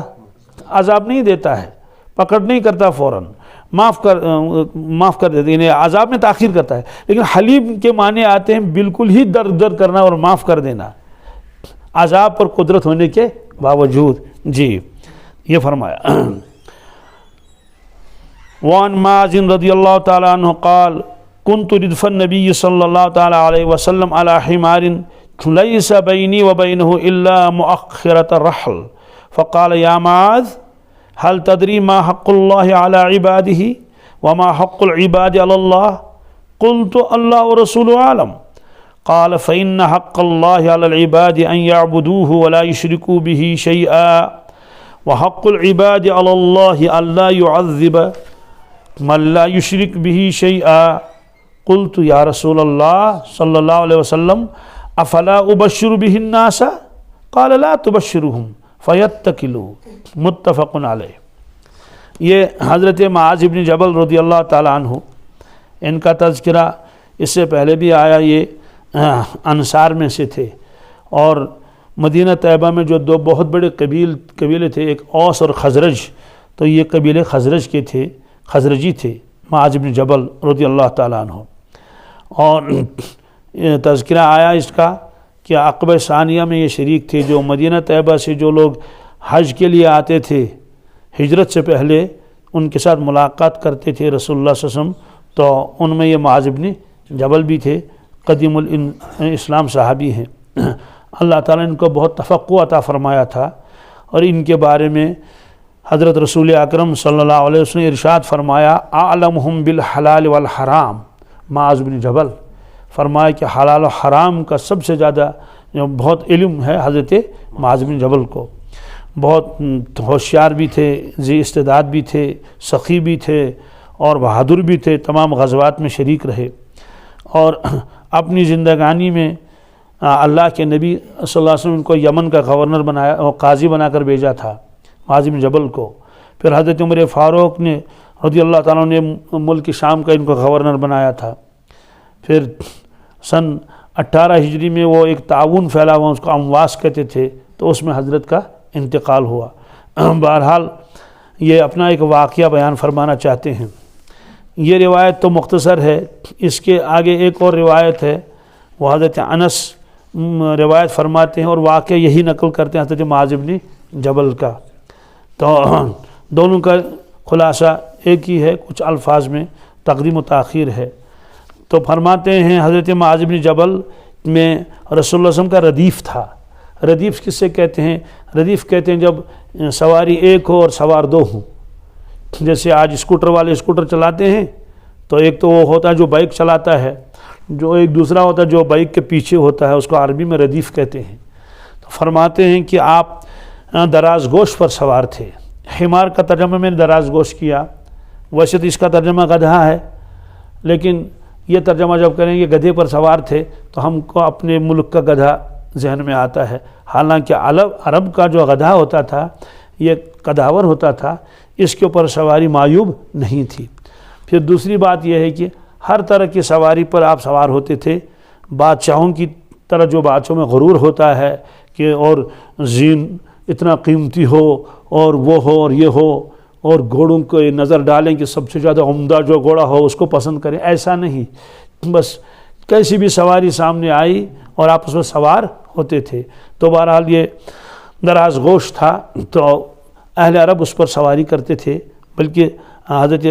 عذاب نہیں دیتا ہے، پکڑ نہیں کرتا، فوراً معاف کر دیتے، یعنی عذاب میں تاخیر کرتا ہے۔ لیکن حلیم کے معنی آتے ہیں بالکل ہی در کرنا اور معاف کر دینا، عذاب پر قدرت ہونے کے باوجود۔ جی یہ فرمایا۔ وعن معاذ رضی اللہ تعالی عنہ قال كنت ردف النبی صلی اللہ تعالی علیہ وسلم على حمار ليس بيني وبينه إلا مؤخرة الرحل فقال يا معاذ هل تدري ما حق الله على عباده وما حق العباد على الله؟ قلت الله ورسوله أعلم۔ قال فإن حق الله على العباد أن يعبدوه ولا يشركوا به شيئا وحق العباد على الله ألا يعذب من لا يشرك به شيئا۔ قلت يا رسول الله صلى الله عليه وسلم افلا ابشر به الناس؟ قال لا تبشرهم فيتكلوا۔ متفق علیہ۔ یہ حضرت معاذ بن جبل رضی اللہ تعالیٰ عنہ، ان کا تذکرہ اس سے پہلے بھی آیا، یہ انصار میں سے تھے، اور مدینہ طیبہ میں جو دو بہت بڑے قبیلے تھے، ایک اوس اور خزرج، تو یہ قبیلے خزرج کے تھے، خزرجی تھے معاذ بن جبل رضی اللہ تعالیٰ عنہ۔ اور تذکرہ آیا اس کا کہ عقبہ ثانیہ میں یہ شریک تھے، جو مدینہ طیبہ سے جو لوگ حج کے لیے آتے تھے ہجرت سے پہلے، ان کے ساتھ ملاقات کرتے تھے رسول اللہ صلی اللہ علیہ وسلم، تو ان میں یہ معاذ بن جبل بھی تھے، قدیم الاسلام صحابی ہیں۔ اللہ تعالیٰ نے ان کو بہت تفقع عطا فرمایا تھا، اور ان کے بارے میں حضرت رسول اکرم صلی اللہ علیہ وسلم نے ارشاد فرمایا اعلمہم بالحلال والحرام۔ معاذ بن جبل فرمایا کہ حلال و حرام کا سب سے زیادہ بہت علم ہے حضرت معاذ بن جبل کو، بہت ہوشیار بھی تھے، ذی استعداد بھی تھے، سخی بھی تھے، اور بہادر بھی تھے، تمام غزوات میں شریک رہے، اور اپنی زندگانی میں اللہ کے نبی صلی اللہ علیہ وسلم ان کو یمن کا گورنر بنایا، قاضی بنا کر بھیجا تھا معاذ بن جبل کو۔ پھر حضرت عمر فاروق نے رضی اللہ تعالیٰ نے ملک شام کا ان کو گورنر بنایا تھا۔ پھر سن 18 ہجری میں وہ ایک تعاون پھیلا ہوا، اس کو امواس کہتے تھے، تو اس میں حضرت کا انتقال ہوا۔ بہرحال یہ اپنا ایک واقعہ بیان فرمانا چاہتے ہیں۔ یہ روایت تو مختصر ہے، اس کے آگے ایک اور روایت ہے، وہ حضرت انس روایت فرماتے ہیں اور واقعہ یہی نقل کرتے ہیں حضرت معاذ بن جبل کا۔ تو دونوں کا خلاصہ ایک ہی ہے، کچھ الفاظ میں تقدیم و تاخیر ہے۔ تو فرماتے ہیں حضرت معاذ بن جبل میں رسول اللہ صلی اللہ علیہ وسلم کا ردیف تھا۔ ردیف کس سے کہتے ہیں؟ ردیف کہتے ہیں جب سواری ایک ہو اور سوار دو ہوں۔ جیسے آج اسکوٹر والے اسکوٹر چلاتے ہیں، تو ایک تو وہ ہوتا ہے جو بائک چلاتا ہے، جو ایک دوسرا ہوتا ہے جو بائک کے پیچھے ہوتا ہے، اس کو عربی میں ردیف کہتے ہیں۔ تو فرماتے ہیں کہ آپ دراز گوش پر سوار تھے۔ حمار کا ترجمہ میں نے دراز گوش کیا، ویسے تو اس کا ترجمہ گدھا ہے، لیکن یہ ترجمہ جب کریں گے گدھے پر سوار تھے تو ہم کو اپنے ملک کا گدھا ذہن میں آتا ہے، حالانکہ عرب کا جو گدھا ہوتا تھا یہ قداور ہوتا تھا، اس کے اوپر سواری معیوب نہیں تھی۔ پھر دوسری بات یہ ہے کہ ہر طرح کی سواری پر آپ سوار ہوتے تھے، بادشاہوں کی طرح جو بادشاہوں میں غرور ہوتا ہے کہ اور زین اتنا قیمتی ہو اور وہ ہو اور یہ ہو، اور گھوڑوں کو نظر ڈالیں کہ سب سے زیادہ عمدہ جو گھوڑا ہو اس کو پسند کریں، ایسا نہیں، بس کیسی بھی سواری سامنے آئی اور آپ اس میں سوار ہوتے تھے۔ تو بہرحال یہ دراز گوش تھا، تو اہل عرب اس پر سواری کرتے تھے، بلکہ حضرت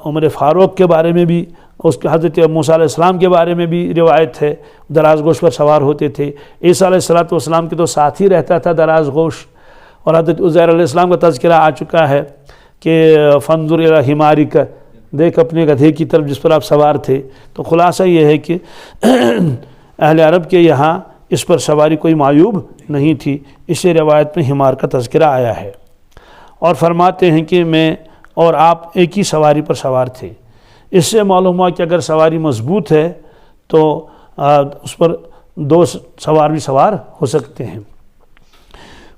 عمر فاروق کے بارے میں بھی اس کے حضرت موسیٰ علیہ السلام کے بارے میں بھی روایت ہے، دراز گوش پر سوار ہوتے تھے۔ عیسیٰ علیہ السلام کے تو ساتھ ہی رہتا تھا دراز گوش، اور حضرت عزیر علیہ السلام کا تذکرہ آ چکا ہے کہ فانظر الی حمارک، دیکھ اپنے گدھے کی طرف جس پر آپ سوار تھے۔ تو خلاصہ یہ ہے کہ اہل عرب کے یہاں اس پر سواری کوئی معیوب نہیں تھی، اسے روایت میں حمار کا تذکرہ آیا ہے۔ اور فرماتے ہیں کہ میں اور آپ ایک ہی سواری پر سوار تھے۔ اس سے معلوم ہوا کہ اگر سواری مضبوط ہے تو اس پر دو سوار بھی سوار ہو سکتے ہیں۔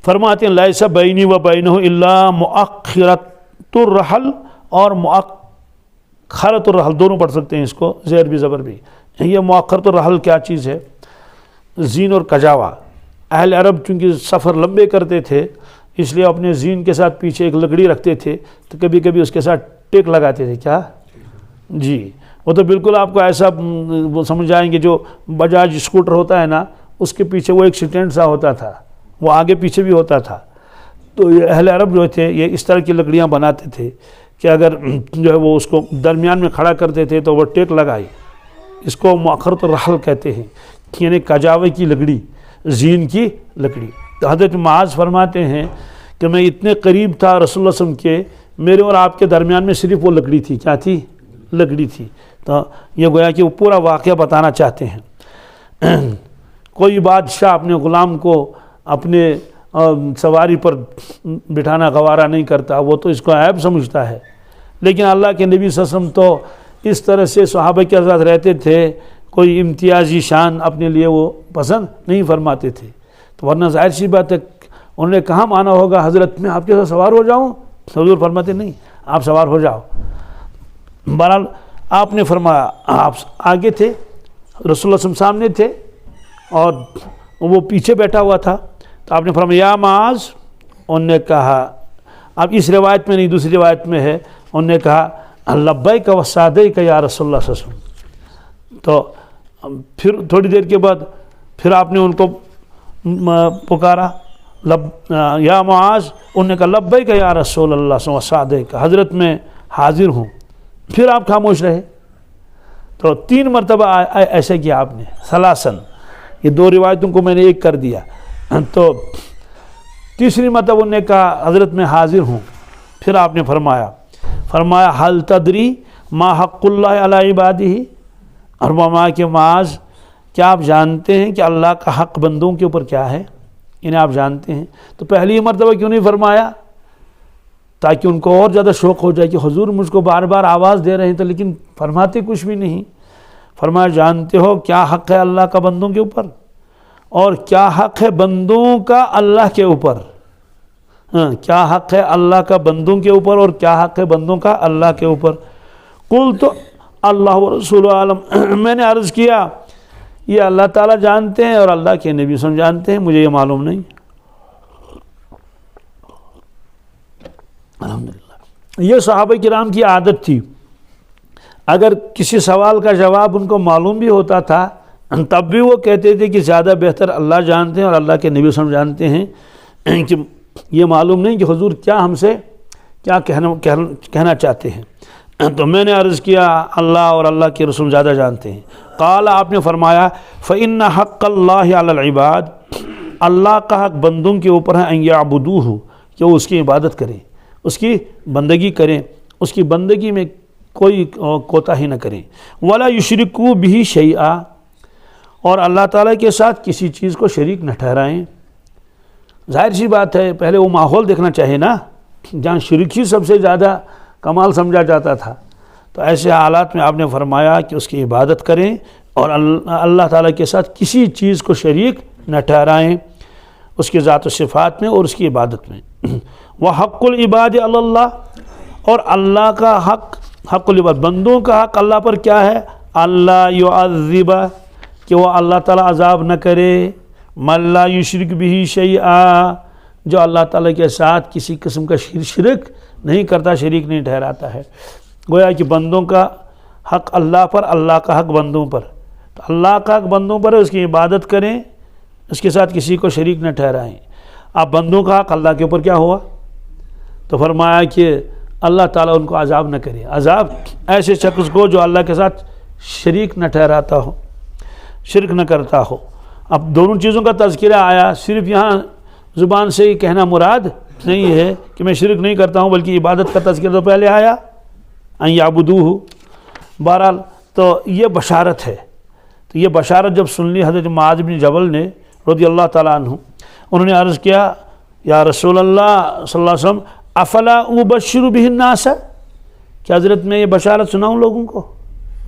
فرماتے ہیں لیس بینی و بینہ الا مؤخرۃ الرحل اور مؤخرۃ الرحل، دونوں پڑھ سکتے ہیں اس کو، زیر بھی زبر بھی۔ یہ مؤخرۃ الرحل کیا چیز ہے؟ زین اور کجاوا۔ اہل عرب چونکہ سفر لمبے کرتے تھے اس لیے اپنے زین کے ساتھ پیچھے ایک لکڑی رکھتے تھے، تو کبھی کبھی اس کے ساتھ ٹیک لگاتے تھے۔ کیا جی، وہ تو بالکل آپ کو ایسا وہ سمجھ جائیں گے، جو بجاج اسکوٹر ہوتا ہے نا، اس کے پیچھے وہ ایک سٹینڈ سا ہوتا تھا، وہ آگے پیچھے بھی ہوتا تھا۔ تو یہ اہل عرب جو تھے یہ اس طرح کی لکڑیاں بناتے تھے کہ اگر جو ہے وہ اس کو درمیان میں کھڑا کرتے تھے تو وہ ٹیک لگائی۔ اس کو مؤخرۃ الرحل کہتے ہیں، یعنی کجاوے کی لکڑی، زین کی لکڑی۔ تو حضرت معاذ فرماتے ہیں کہ میں اتنے قریب تھا رسول اللہ صلی اللہ علیہ وسلم کے، میرے اور آپ کے درمیان میں صرف وہ لکڑی تھی۔ کیا تھی؟ لکڑی تھی۔ تو یہ گویا کہ وہ پورا واقعہ بتانا چاہتے ہیں۔ کوئی بادشاہ اپنے غلام کو اپنے سواری پر بٹھانا گوارا نہیں کرتا، وہ تو اس کو عیب سمجھتا ہے، لیکن اللہ کے نبی صلی اللہ علیہ وسلم تو اس طرح سے صحابہ کے ساتھ رہتے تھے، کوئی امتیازی شان اپنے لیے وہ پسند نہیں فرماتے تھے۔ تو ورنہ ظاہر سی بات ہے انہوں نے کہاں مانا ہوگا حضرت میں آپ کے ساتھ سوار ہو جاؤں؟ حضور فرماتے نہیں، آپ سوار ہو جاؤ۔ بہرحال آپ نے فرمایا، آپ آگے تھے، رسول اللہ صلی اللہ علیہ وسلم سامنے تھے اور وہ پیچھے بیٹھا ہوا تھا۔ تو آپ نے فرمایا یا معاذ، انہوں نے کہا، اب اس روایت میں نہیں دوسری روایت میں ہے، انہوں نے کہا لبیک و سعدیک یا رسول اللہ صلی اللہ علیہ وسلم۔ تو پھر تھوڑی دیر کے بعد پھر آپ نے ان کو پکارا یا معاذ، انہوں نے کہا لبیک یا رسول اللہ و سعدیک، حضرت میں حاضر ہوں۔ پھر آپ خاموش رہے۔ تو 3 مرتبہ ایسے کیا آپ نے، ثلاثن، یہ 2 روایتوں کو میں نے ایک کر دیا۔ تو تیسری مرتبہ انہوں نے کہا حضرت میں حاضر ہوں۔ پھر آپ نے فرمایا حل تدری ما حق اللہ علی عبادہ، اور فرمایا کہ معاذ کیا آپ جانتے ہیں کہ اللہ کا حق بندوں کے اوپر کیا ہے؟ انہیں آپ جانتے ہیں؟ تو پہلی مرتبہ کیوں نہیں فرمایا؟ تاکہ ان کو اور زیادہ شوق ہو جائے کہ حضور مجھ کو بار بار آواز دے رہے ہیں تو لیکن فرماتے کچھ بھی نہیں۔ فرمایا جانتے ہو کیا حق ہے اللہ کا بندوں کے اوپر، اور کیا حق ہے بندوں کا اللہ کے اوپر؟ کیا حق ہے اللہ کا بندوں کے اوپر اور کیا حق ہے بندوں کا اللہ کے اوپر؟ قلت اللہ و رسول عالم، میں نے عرض کیا یہ اللہ تعالیٰ جانتے ہیں اور اللہ کے نبی صلی اللہ علیہ وسلم جانتے ہیں، مجھے یہ معلوم نہیں۔ الحمدللہ، یہ صحابہ کرام کی عادت تھی، اگر کسی سوال کا جواب ان کو معلوم بھی ہوتا تھا تب بھی وہ کہتے تھے کہ زیادہ بہتر اللہ جانتے ہیں اور اللہ کے نبی صلی اللہ علیہ وسلم جانتے ہیں، کہ یہ معلوم نہیں کہ حضور کیا ہم سے کیا کہنا چاہتے ہیں۔ تو میں نے عرض کیا اللہ اور اللہ کے رسول زیادہ جانتے ہیں۔ قال، آپ نے فرمایا فإن حق اللہ علی العباد، اللہ کا حق بندوں کے اوپر ہے، ان یعبدوہ، کہ وہ اس کی عبادت کریں، اس کی بندگی کریں، اس کی بندگی میں کوئی کوتاہی نہ کریں، ولا یشرکوا بہ شیئا، اور اللہ تعالیٰ کے ساتھ کسی چیز کو شریک نہ ٹھہرائیں۔ ظاہر سی بات ہے پہلے وہ ماحول دیکھنا چاہیے نا، جہاں شرک ہی سب سے زیادہ کمال سمجھا جاتا تھا، تو ایسے حالات میں آپ نے فرمایا کہ اس کی عبادت کریں اور اللہ تعالیٰ کے ساتھ کسی چیز کو شریک نہ ٹھہرائیں، اس کی ذات و صفات میں اور اس کی عبادت میں۔ وحق العباد علی اللہ، اور اللہ کا حق العباد، بندوں کا حق اللہ پر کیا ہے؟ اللہ یعذب، کہ وہ اللہ تعالیٰ عذاب نہ کرے، من لا یشرک بہ شیئا، جو اللہ تعالیٰ کے ساتھ کسی قسم کا شرک نہیں کرتا، شریک نہیں ٹھہراتا ہے۔ گویا کہ بندوں کا حق اللہ پر، اللہ کا حق بندوں پر، تو اللہ کا حق بندوں پر ہے، اس کی عبادت کریں، اس کے ساتھ کسی کو شریک نہ ٹھہرائیں۔ اب بندوں کا حق اللہ کے اوپر کیا ہوا؟ تو فرمایا کہ اللہ تعالیٰ ان کو عذاب نہ کرے. عذاب ایسے شخص کو جو اللہ کے ساتھ شریک نہ ٹھہراتا ہو، شرک نہ کرتا ہو. اب دونوں چیزوں کا تذکرہ آیا، صرف یہاں زبان سے ہی کہنا مراد نہیں ہے کہ میں شرک نہیں کرتا ہوں، بلکہ عبادت کا تذکرہ تو پہلے آیا، ان یعبدوہ. بہرحال تو یہ بشارت ہے. تو یہ بشارت جب سن لی حضرت معاذ بن جبل نے رضی اللہ تعالیٰ عنہ، انہوں نے عرض کیا یا رسول اللہ صلی اللہ علیہ وسلم افلا ابشر بہ الناس، کہ حضرت میں یہ بشارت سناؤں لوگوں کو،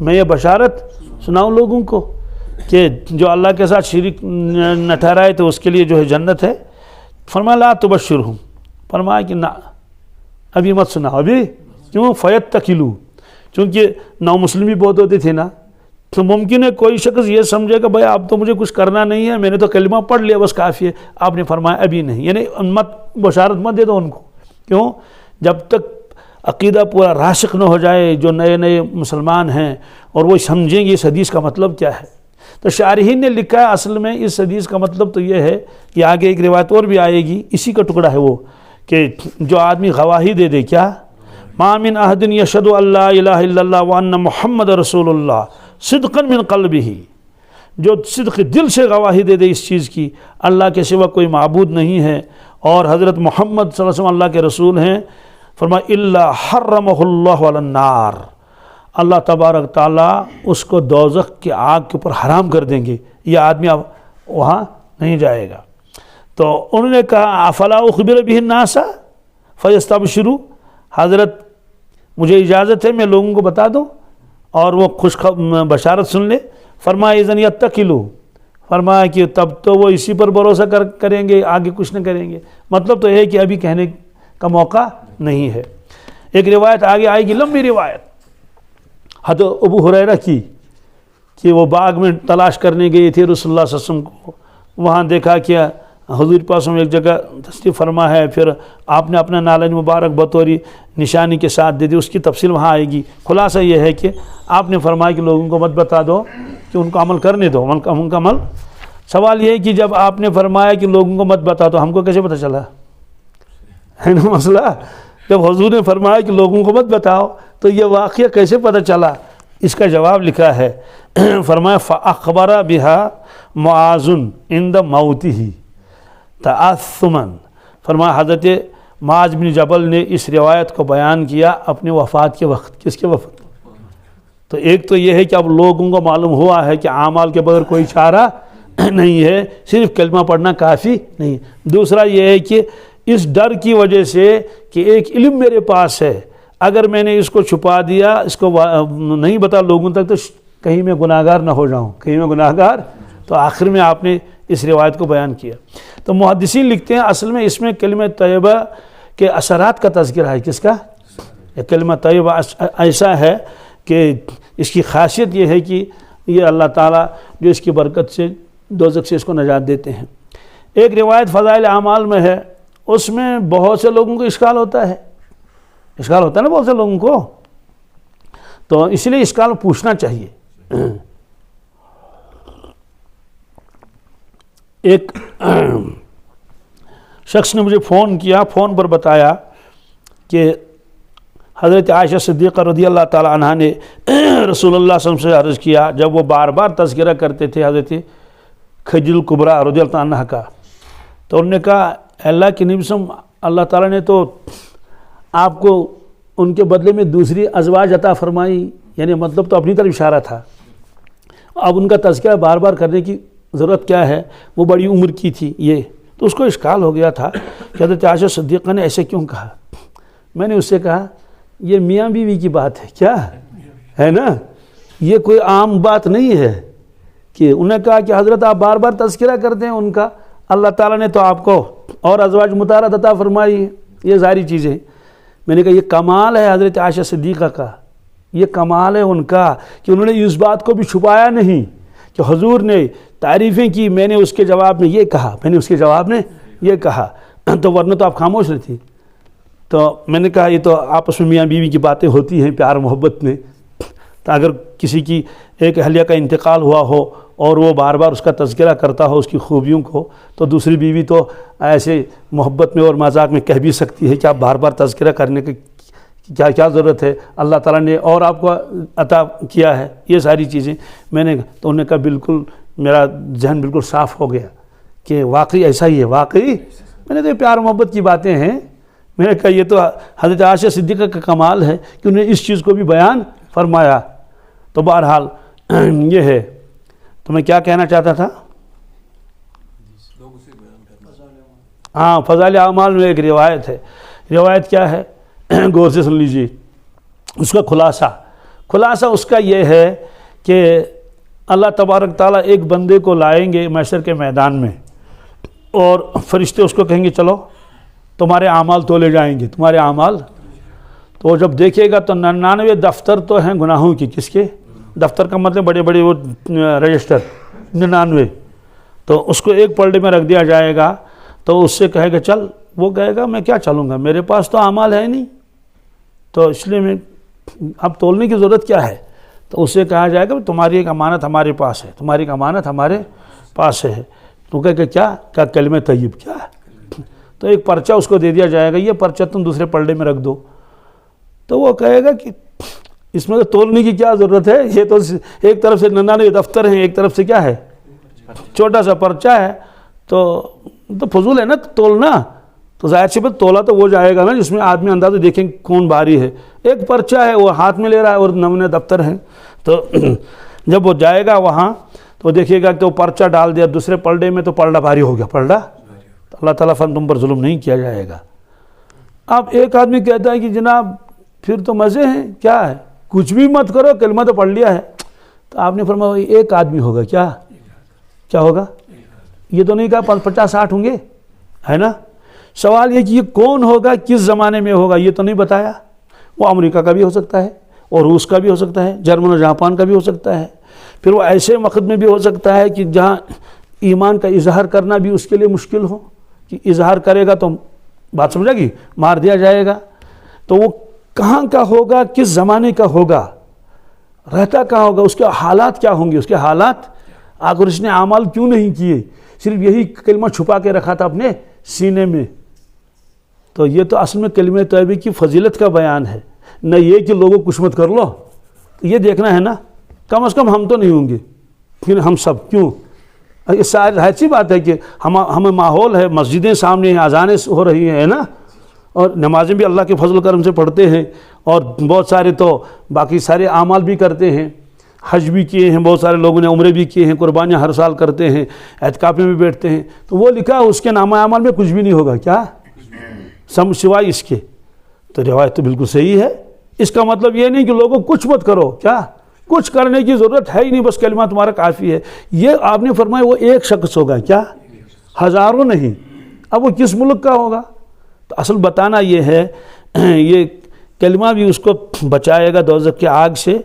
میں یہ بشارت سناؤں لوگوں کو کہ جو اللہ کے ساتھ شریک نہ ٹھہرائے تو اس کے لیے جو ہے جنت ہے. فرمایا لا تبشرہم، فرمایا کہ نہ ابھی مت سناؤ. ابھی کیوں؟ فیتکلوا، چونکہ نو مسلم بھی بہت ہوتے تھے نا، تو ممکن ہے کوئی شخص یہ سمجھے کہ بھائی اب تو مجھے کچھ کرنا نہیں ہے، میں نے تو کلمہ پڑھ لیا بس کافی ہے. آپ نے فرمایا ابھی نہیں، یعنی مت بشارت مت دے دو ان کو. کیوں؟ جب تک عقیدہ پورا راسخ نہ ہو جائے، جو نئے نئے مسلمان ہیں اور وہ سمجھیں گے اس حدیث کا مطلب کیا ہے. تو شارحین نے لکھا ہے اصل میں اس حدیث کا مطلب تو یہ ہے، یہ آگے ایک روایت اور بھی آئے گی، اسی کا ٹکڑا ہے وہ، کہ جو آدمی گواہی دے دے، کیا ما من احد یشہد ان لا الہ الا اللہ وان محمد رسول اللہ صدقا من قلبہ، جو صدق دل سے گواہی دے دے اس چیز کی اللہ کے سوا کوئی معبود نہیں ہے اور حضرت محمد صلی اللہ علیہ وسلم اللہ کے رسول ہیں، فرمایا الا حرمہ اللہ علی النار، اللہ تبارک تعالیٰ اس کو دوزخ کی آگ کے اوپر حرام کر دیں گے، یہ آدمی اب وہاں نہیں جائے گا. تو انہوں نے کہا افلا اخبر بہ الناس فیستبشروا، حضرت مجھے اجازت ہے میں لوگوں کو بتا دوں اور وہ بشارت سن لے. فرمایا اذن یتکلوا، فرمایا کہ تب تو وہ اسی پر بھروسہ کریں گے، آگے کچھ نہ کریں گے. مطلب تو یہ ہے کہ ابھی کہنے کا موقع نہیں ہے. ایک روایت آگے آئے گی، لمبی روایت حضرت ابو ہریرہ کی، کہ وہ باغ میں تلاش کرنے گئے تھے رسول اللہ صلی اللہ علیہ وسلم کو، وہاں دیکھا کہ حضور پاس میں ایک جگہ تشریف فرما ہے، پھر آپ نے اپنا نالج مبارک بطوری نشانی کے ساتھ دے دی، اس کی تفصیل وہاں آئے گی. خلاصہ یہ ہے کہ آپ نے فرمایا کہ لوگوں کو مت بتا دو، کہ ان کو عمل کرنے دو، ان کا عمل. سوال یہ ہے کہ جب آپ نے فرمایا کہ لوگوں کو مت بتا دو، ہم کو کیسے پتہ چلا ہے نا مسئلہ؟ جب حضور نے فرمایا کہ لوگوں کو مت بتاؤ تو یہ واقعہ کیسے پتہ چلا؟ اس کا جواب لکھا ہے، فرمایا فَأَخْبَرَ بِهَا مُعَاذٌ عِنْدَ مَوْتِهِ تَأَثُّمًا، فرمایا حضرت معاذ بن جبل نے اس روایت کو بیان کیا اپنے وفات کے وقت. کس کے وقت؟ تو ایک تو یہ ہے کہ اب لوگوں کو معلوم ہوا ہے کہ اعمال کے بغیر کوئی چارہ نہیں ہے، صرف کلمہ پڑھنا کافی نہیں. دوسرا یہ ہے کہ اس ڈر کی وجہ سے کہ ایک علم میرے پاس ہے، اگر میں نے اس کو چھپا دیا، اس کو نہیں بتا لوگوں تک، تو کہیں میں گناہ گار نہ ہو جاؤں، کہیں میں گناہ گار. تو آخر میں آپ نے اس روایت کو بیان کیا. تو محدثین لکھتے ہیں اصل میں اس میں کلمہ طیبہ کے اثرات کا تذکرہ ہے. کس کا؟ کلمہ طیبہ ایسا ہے کہ اس کی خاصیت یہ ہے کہ یہ اللہ تعالیٰ جو اس کی برکت سے دوزخ سے اس کو نجات دیتے ہیں. ایک روایت فضائل اعمال میں ہے، اس میں بہت سے لوگوں کو اشکال ہوتا ہے نا بہت سے لوگوں کو، تو اس لیے اشکال پوچھنا چاہیے. ایک شخص نے مجھے فون کیا، فون پر بتایا کہ حضرت عائشہ صدیقہ رضی اللہ تعالی عنہ نے رسول اللہ صلی اللہ علیہ وسلم سے عرض کیا، جب وہ بار بار تذکرہ کرتے تھے حضرت خدیجہ الکبریٰ رضی اللہ عنہ کا، تو انہوں نے کہا اللہ کے نبی صلی اللہ علیہ وسلم، اللہ تعالیٰ نے تو آپ کو ان کے بدلے میں دوسری ازواج عطا فرمائی، یعنی مطلب تو اپنی طرف اشارہ تھا. اب ان کا تذکرہ بار بار کرنے کی ضرورت کیا ہے؟ وہ بڑی عمر کی تھی یہ. تو اس کو اشکال ہو گیا تھا کہ حضرت عائشہ صدیقہ نے ایسے کیوں کہا. میں نے اس سے کہا یہ میاں بیوی کی بات ہے، کیا ہے نا، یہ کوئی عام بات نہیں ہے. کہ انہوں نے کہا کہ حضرت آپ بار بار تذکرہ کرتے ہیں ان کا، اللہ تعالیٰ نے تو آپ کو اور ازواج مطہرات عطا فرمائی، یہ ساری چیزیں. میں نے کہا یہ کمال ہے حضرت عائشہ صدیقہ کا، یہ کمال ہے ان کا کہ انہوں نے اس بات کو بھی چھپایا نہیں کہ حضور نے تعریفیں کی، میں نے اس کے جواب میں یہ کہا، تو ورنہ تو آپ خاموش رہتی. تو میں نے کہا یہ تو آپس میں میاں بیوی کی باتیں ہوتی ہیں پیار محبت میں. تو اگر کسی کی ایک اہلیہ کا انتقال ہوا ہو اور وہ بار بار اس کا تذکرہ کرتا ہو اس کی خوبیوں کو، تو دوسری بیوی تو ایسے محبت میں اور مذاق میں کہہ بھی سکتی ہے کہ آپ بار بار تذکرہ کرنے کہ کیا کیا ضرورت ہے، اللہ تعالیٰ نے اور آپ کو عطا کیا ہے، یہ ساری چیزیں میں نے تو انہوں نے کہا بالکل میرا ذہن بالکل صاف ہو گیا کہ واقعی ایسا ہی ہے، واقعی میں نے کہا یہ پیار محبت کی باتیں ہیں، میں نے کہا یہ تو حضرت عائشہ صدیقہ کا کمال ہے کہ انہوں نے اس چیز کو بھی بیان فرمایا۔ تو بہرحال یہ ہے، تو میں کیا کہنا چاہتا تھا، ہاں فضائل اعمال میں ایک روایت ہے، روایت کیا ہے غور سے سن لیجیے، اس کا خلاصہ اس کا یہ ہے کہ اللہ تبارک تعالیٰ ایک بندے کو لائیں گے محشر کے میدان میں، اور فرشتے اس کو کہیں گے چلو تمہارے اعمال تولے جائیں گے، تمہارے اعمال، تو جب دیکھے گا تو 99 دفتر تو ہیں گناہوں کی، کس کے دفتر کا مطلب بڑے بڑے وہ رجسٹر 99، تو اس کو ایک پلڑے میں رکھ دیا جائے گا، تو اس سے کہے گا چل، وہ کہے گا میں کیا چلوں گا، میرے پاس تو اعمال ہے نہیں، تو اس لیے میں اب تولنے کی ضرورت کیا ہے، تو اس سے کہا جائے گا تمہاری ایک امانت ہمارے پاس ہے، تمہاری ایک امانت ہمارے پاس ہے، تو کہے کہ کیا کلمہ طیب کیا ہے، تو ایک پرچہ اس کو دے دیا جائے گا، یہ پرچہ تم دوسرے پلڑے میں رکھ دو، تو وہ کہے گا کہ اس میں تو تولنے کی کیا ضرورت ہے، یہ تو ایک طرف سے 99 دفتر ہیں، ایک طرف سے کیا ہے چھوٹا سا پرچہ ہے، تو فضول ہے نا تولنا، تو ظاہر سی بات تولا تو وہ جائے گا نا جس میں آدمی اندازہ دیکھیں کون باری ہے، ایک پرچہ ہے وہ ہاتھ میں لے رہا ہے اور 99 دفتر ہیں، تو جب وہ جائے گا وہاں تو دیکھے گا کہ وہ پرچہ ڈال دیا دوسرے پلڑے میں، تو پلڑا بھاری ہو گیا، پلڑا، تو اللہ تعالیٰ تم پر ظلم نہیں کیا جائے گا۔ اب ایک آدمی کہتا ہے کہ جناب پھر تو مزے ہیں، کیا ہے کچھ بھی مت کرو، کلمہ تو پڑھ لیا ہے، تو آپ نے فرمایا ایک آدمی ہوگا، کیا ہوگا، یہ تو نہیں کہا 50-60 ہوں گے، ہے نا، سوال یہ کہ یہ کون ہوگا، کس زمانے میں ہوگا، یہ تو نہیں بتایا، وہ امریکہ کا بھی ہو سکتا ہے، اور روس کا بھی ہو سکتا ہے، جرمن اور جاپان کا بھی ہو سکتا ہے، پھر وہ ایسے وقت میں بھی ہو سکتا ہے کہ جہاں ایمان کا اظہار کرنا بھی اس کے لیے مشکل ہو، کہ اظہار کرے گا تو بات سمجھا گی مار دیا جائے گا، تو وہ کہاں کا ہوگا، کس زمانے کا ہوگا، رہتا کہاں ہوگا، اس کے حالات کیا ہوں گے، اس کے حالات، آخر اس نے اعمال کیوں نہیں کیے، صرف یہی کلمہ چھپا کے رکھا تھا اپنے سینے میں، تو یہ تو اصل میں کلمہ طیبہ کی فضیلت کا بیان ہے، نہ یہ کہ لوگوں کچھ مت کر لو، یہ دیکھنا ہے نا، کم از کم ہم تو نہیں ہوں گے، پھر ہم سب کیوں، یہ ساری ایسی بات ہے کہ ہمیں ماحول ہے، مسجدیں سامنے ہیں، اذانیں ہو رہی ہیں نا، اور نمازیں بھی اللہ کے فضل و کرم سے پڑھتے ہیں، اور بہت سارے تو باقی سارے اعمال بھی کرتے ہیں، حج بھی کیے ہیں بہت سارے لوگوں نے، عمرے بھی کیے ہیں، قربانیاں ہر سال کرتے ہیں، اعتکاف میں بھی بیٹھتے ہیں، تو وہ لکھا اس کے نامہ اعمال میں کچھ بھی نہیں ہوگا، کیا سوائے اس کے، تو روایت تو بالکل صحیح ہے، اس کا مطلب یہ نہیں کہ لوگوں کچھ مت کرو، کیا کچھ کرنے کی ضرورت ہے ہی نہیں، بس کلمہ تمہارا کافی ہے، یہ آپ نے فرمایا وہ ایک شخص ہوگا، کیا ہزاروں نہیں، اب وہ کس ملک کا ہوگا، تو اصل بتانا یہ ہے، یہ کلمہ بھی اس کو بچائے گا دوزخ کی آگ سے،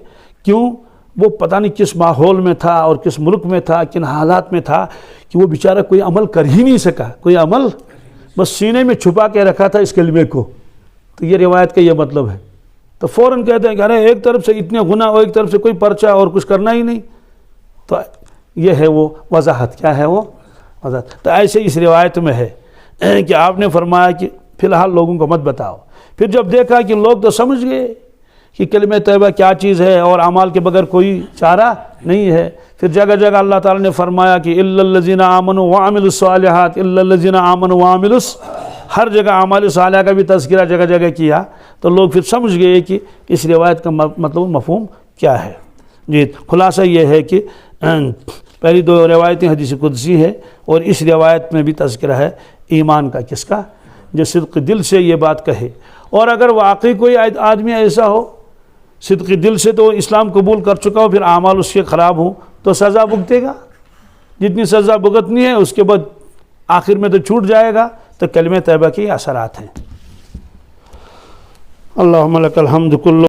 کیوں، وہ پتہ نہیں کس ماحول میں تھا اور کس ملک میں تھا، کن حالات میں تھا کہ وہ بیچارہ کوئی عمل کر ہی نہیں سکا، کوئی عمل، بس سینے میں چھپا کے رکھا تھا اس کلمے کو، تو یہ روایت کا یہ مطلب ہے، تو فوراً کہتے ہیں کہ ارے ایک طرف سے اتنے گناہ اور ایک طرف سے کوئی پرچہ اور کچھ کرنا ہی نہیں، تو یہ ہے وہ وضاحت، کیا ہے وہ وضاحت، تو ایسے اس روایت میں ہے کہ آپ نے فرمایا کہ فی الحال لوگوں کو مت بتاؤ، پھر جب دیکھا کہ لوگ تو سمجھ گئے کہ کلمہ طیبہ کیا چیز ہے اور اعمال کے بغیر کوئی چارہ نہیں ہے، پھر جگہ جگہ اللہ تعالیٰ نے فرمایا کہ الا الذین آمنوا وعملوا الصالحات، الا الذین آمنوا وعملوا، ہر جگہ اعمال صالحہ کا بھی تذکرہ جگہ جگہ کیا، تو لوگ پھر سمجھ گئے کہ اس روایت کا مطلب مفہوم کیا ہے۔ جی خلاصہ یہ ہے کہ پہلی دو روایتیں حدیث قدسی ہے، اور اس روایت میں بھی تذکرہ ہے ایمان کا، کس کا، جو صدق دل سے یہ بات کہے، اور اگر واقعی کوئی آدمی ایسا ہو صدق دل سے تو اسلام قبول کر چکا ہو، پھر اعمال اس کے خراب ہوں تو سزا بھگتے گا، جتنی سزا بھگتنی ہے اس کے بعد آخر میں تو چھوٹ جائے گا، تو کلمہ طیبہ کے اثرات ہیں۔ اللہم لک الحمد کلہ